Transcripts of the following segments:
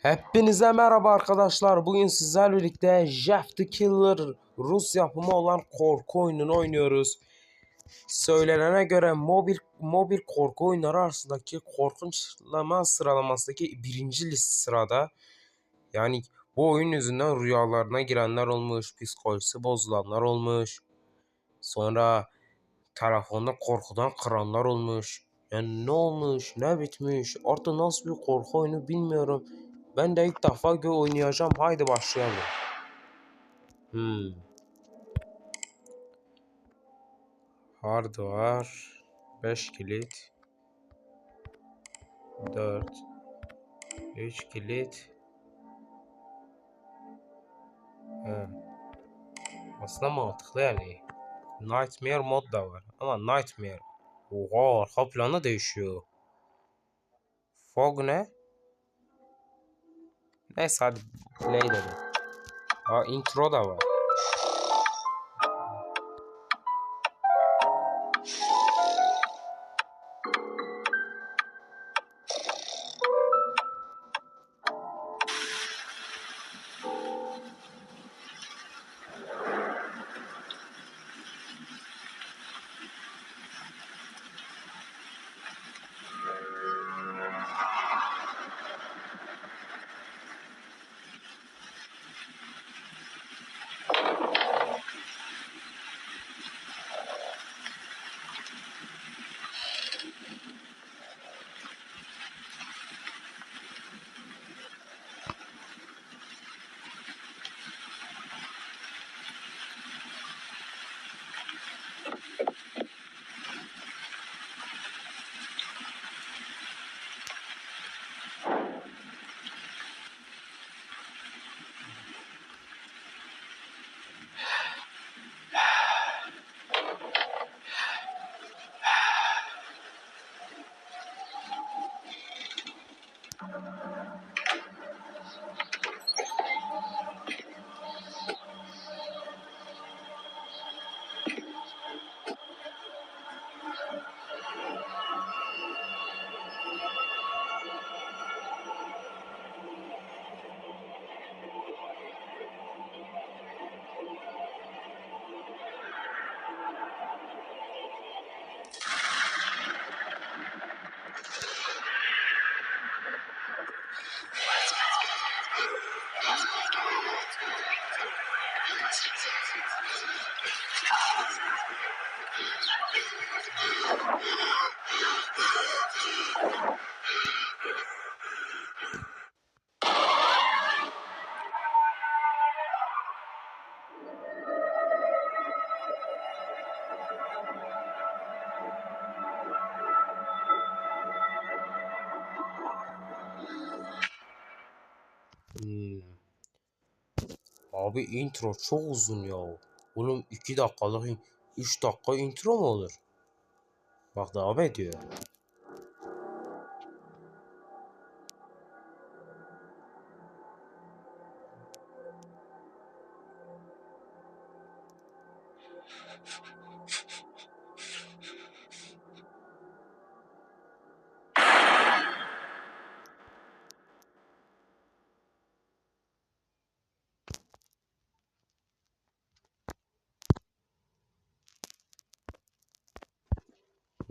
Hepinize merhaba arkadaşlar. Bugün sizlerle birlikte Jeff the Killer Rus yapımı olan korku oyununu oynuyoruz. Söylenene göre mobil korku oyunları arasındaki korkunçlama sıralamasındaki birinci sırada. Yani bu oyun yüzünden rüyalarına girenler olmuş, psikolojisi bozulanlar olmuş. Sonra telefonda korkudan kıranlar olmuş. Yani ne olmuş, ne bitmiş, artık nasıl bir korku oyunu bilmiyorum. Ben de ilk defa oynayacağım. Haydi başlayalım. Hardware 5 kilit 4 3 kilit. Aslında mantıklı yani. Nightmare mod da var. Ama Nightmare. Oha, arka planı değişiyor. Fog ne? Neyse hadi play dedim. Intro da var. Abi intro çok uzun ya. Oğlum 2 dakikalık 3 dakika intro mu olur? Bak devam ediyor.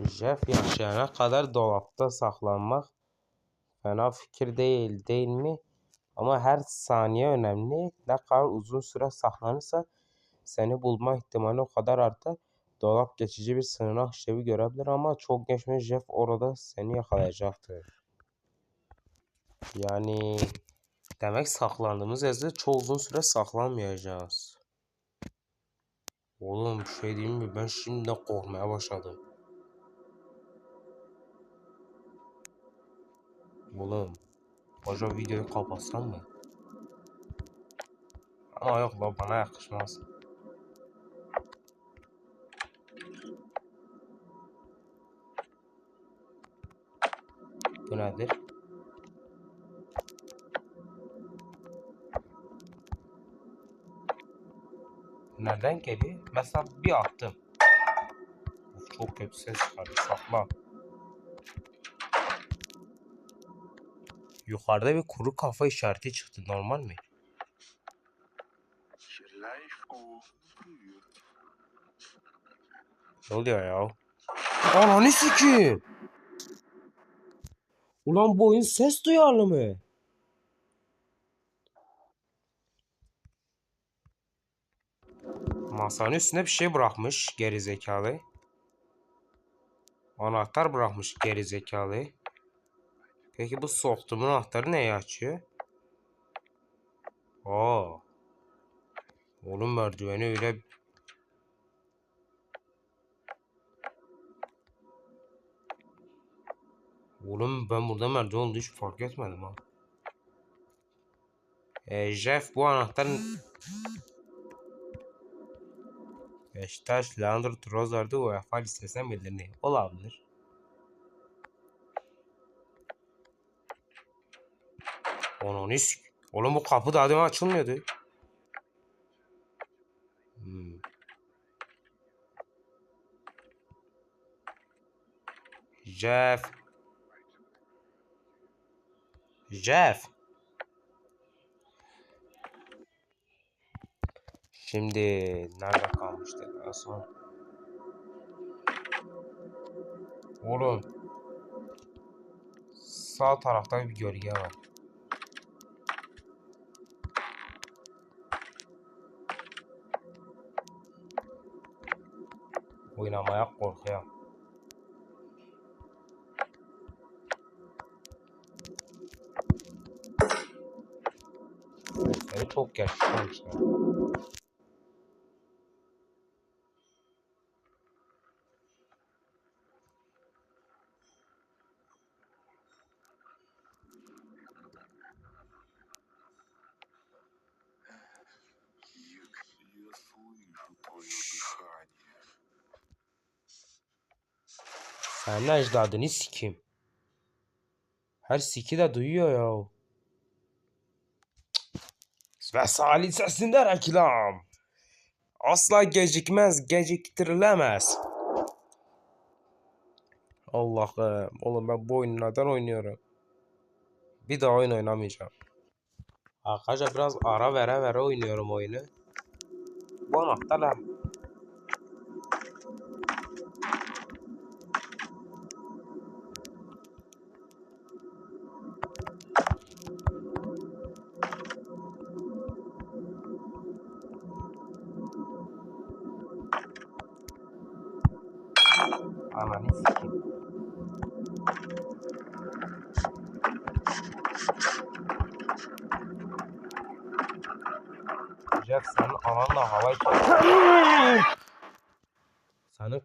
Jeff yaşayana kadar dolapta saklanmak fena fikir değil mi? Ama her saniye önemli. Ne kadar uzun süre saklanırsa seni bulma ihtimali o kadar artar. Dolap geçici bir sığınak işlevi görebilir ama çok geçmez Jeff orada seni yakalayacaktır. Yani demek saklandığımız yerde çok uzun süre saklanmayacağız. Oğlum bir şey diyeyim mi? Ben şimdiden korkmaya başladım. Oğlum acaba videoyu kapatsam mı? Ama yok bana yakışmaz. Bu nedir? Nereden geliyor? Mesela bir attım. Of, çok kötü ses çıkardı. Sakla. Yukarıda bir kuru kafa işareti çıktı. Normal mi? Ne oluyor ya? Ananı sikeyim. Ulan bu oyun ses duyarlı mı? Masanın üstüne bir şey bırakmış gerizekalı. Anahtar bırakmış gerizekalı. Peki bu soktuğumun anahtarı neyi açıyor? Aa. Oğlum merdiveni öyle... Oğlum ben burada merdiven olduğunu hiç fark etmedim ha. Jeff bu anahtarın... Beşiktaş, Leandro Trossard'ı UEFA listesine bildirildi. Olabilir. Onu sik. Oğlum bu kapı daha demin açılmıyordu. Jeff. Jeff. Şimdi nerede kalmıştık en son? Oğlum. Sağ tarafta bir gölge var. Oynamaya korkuyorum. Seni çok gerçekleşmiş. Sen ne ecdadını sikeyim. Her siki de duyuyor ya. Ve Salih sesinde reklam. Asla gecikmez, geciktirilemez. Allah'ım. Oğlum ben bu oyunu neden oynuyorum? Bir daha oyun oynamayacağım. Arkadaşlar biraz ara vere vere oynuyorum oyunu. Bu anahtarla. Ananı sikeyim. Jeff senin ananla havayı senin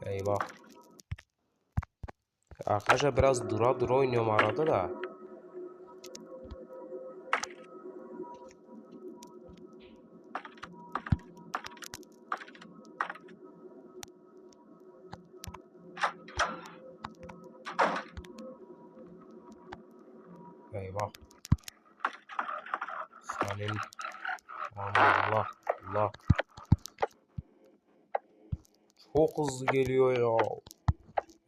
eyvah. Arkadaşlar biraz dura dura oynuyorum arada da. Eyvah. Senin Allah Allah. Çok hızlı geliyor ya.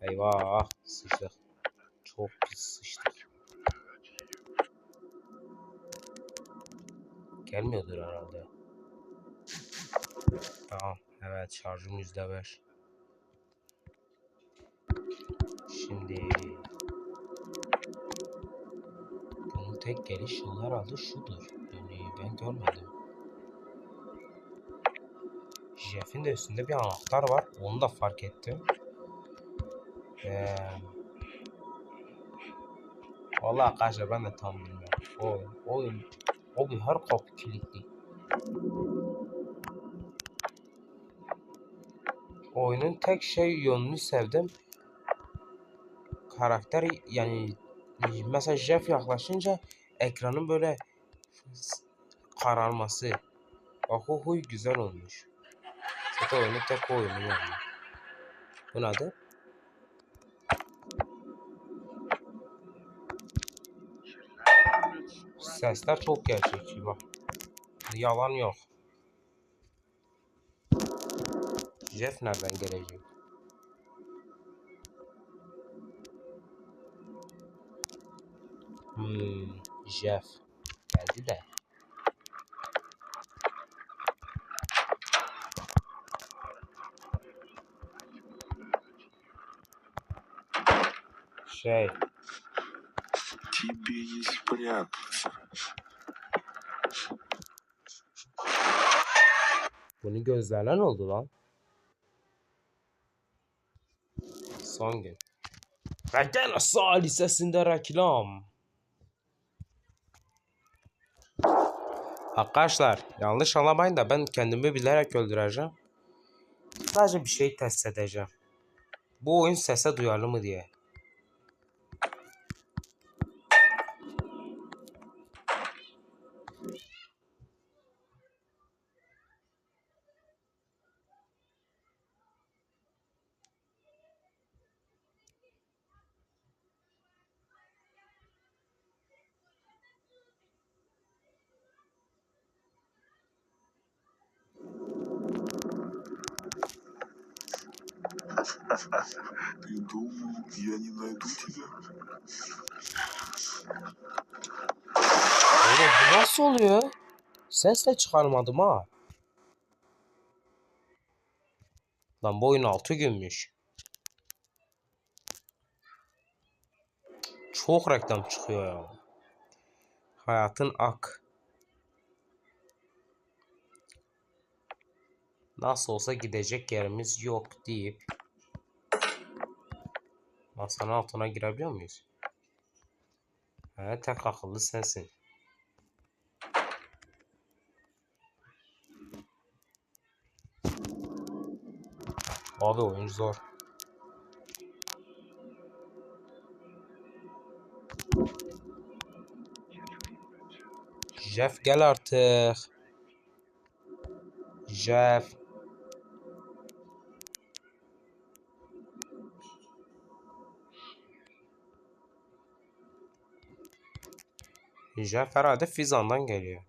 Eyvah sıçtık. Çok pis sıçtık. Gelmiyordur herhalde. Tamam. Evet şarjım %5. Şimdi bunun tek geliş yolu herhalde şudur. Yani ben görmedim. Jeff'in de üstünde bir anahtar var. Onu da fark ettim. Vallahi arkadaşlar ben de tam bilmiyorum. O bir her kapı kilitli. Oyunun tek şey yönünü sevdim. Karakter yani mesela Jeff yaklaşınca ekranın böyle kararması. Bak o huy güzel olmuş. Zaten oyunun tek oyunu yani. Bu nedir? Sesler çok gerçekçi bak. Yalan yok. Jeff nereden gelecek? Jeff geldi de. Şey. Тебе не спрятаться. Bunu gözlerden oldu lan. Son gün. Ve gene sağ lisesinde reklam. Arkadaşlar yanlış anlamayın da ben kendimi bilerek öldüreceğim. Sadece bir şey test edeceğim. Bu oyun sese duyarlı mı diye. Ты думал, я не найду тебя? Oğlum bu nasıl oluyor? Ses de çıkarmadım ha. Lan bu oyun 6 günmüş. Çok reklam çıkıyor ya. Hayatın ak. Nasıl olsa gidecek yerimiz yok deyip masanın altına girebiliyor muyuz? Tek akıllı sensin. Abi oyun zor. Jeff gel artık. Jeff. Jeff herhalde Fizan'dan geliyor.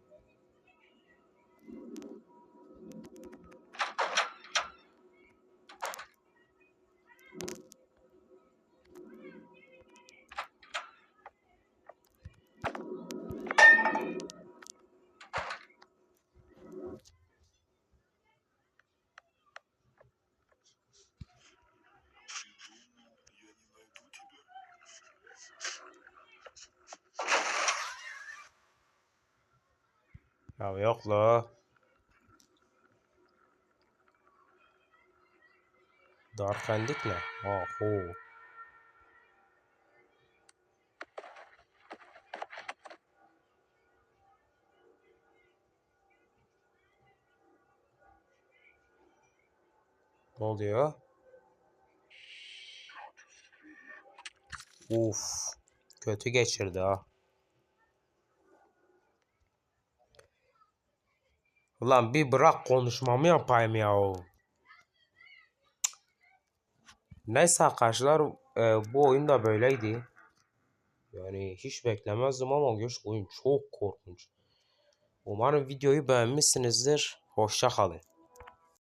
Ya yok la. Dark Ending ne? Oho. Ne oluyor? Uf. Kötü geçirdi ha. Ulan bir bırak konuşmamı yapayım ya. Neyse arkadaşlar bu oyun da böyleydi. Yani hiç beklemezdim ama oyun çok korkunç. Umarım videoyu beğenmişsinizdir. Hoşça kalın.